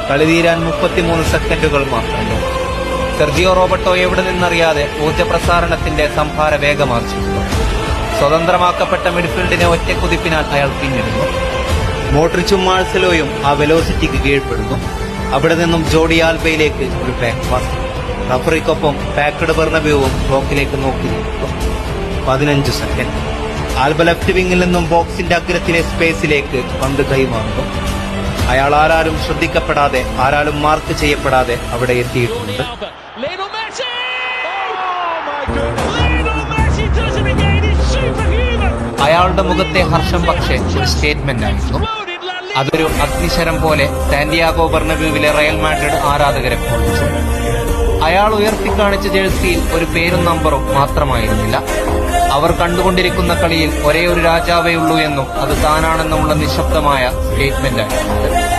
കളി തീരാൻ 33 സെക്കൻഡുകൾ മാത്രമേ. സെർജിയോ റോബർട്ടോ എവിടെ നിന്നറിയാതെ ഊർജ്ജപ്രസാരണത്തിന്റെ സംഭാര വേഗമാർജിച്ചു. സ്വതന്ത്രമാക്കപ്പെട്ട മിഡ്ഫീൽഡിനെ ഒറ്റക്കുതിപ്പിനാൽ അയാൾ പിന്നിടുന്നു. മോഡ്രിച്ചും മാർസലോയും ആ വെലോസിറ്റിക്ക് കീഴ്പ്പെടുന്നു. അവിടെ നിന്നും ജോഡി ആൽബയിലേക്ക് ഒരു ബാക്ക് പാസ്. റഫറിക്കൊപ്പം പാക്കഡ് ബെർണബ്യൂവും ക്ലോക്കിലേക്ക് നോക്കി നിൽക്കുന്നു. 15 സെക്കൻഡ്. ആൽബ ലെഫ്റ്റ് വിങ്ങിൽ നിന്നും ബോക്സിന്റെ അഗ്രത്തിലെ സ്പേസിലേക്ക് പന്ത് കൈമാറുന്നു. അയാൾ ആരാലും ശ്രദ്ധിക്കപ്പെടാതെ, ആരാലും മാർക്ക് ചെയ്യപ്പെടാതെ അവിടെ എത്തിയിട്ടുണ്ട്. അയാളുടെ മുഖത്തെ ഹർഷം പക്ഷേ ഒരു സ്റ്റേറ്റ്മെന്റ് ആയിരുന്നു. അതൊരു അഗ്നിശരം പോലെ സാന്റിയാഗോ ബെർണബ്യൂവിലെ റയൽ മാഡ്രിഡ് ആരാധകരെ പൊളിച്ചു. അയാൾ ഉയർത്തിക്കാണിച്ച ജേഴ്സിയിൽ ഒരു പേരും നമ്പറും മാത്രമായിരുന്നില്ല. അവർ കണ്ടുകൊണ്ടിരിക്കുന്ന കളിയിൽ ഒരേ ഒരു രാജാവേ ഉള്ളൂ എന്നും അത് താനാണെന്നുമുള്ള നിശബ്ദമായ സ്റ്റേറ്റ്മെന്റ് ആയിരുന്നു.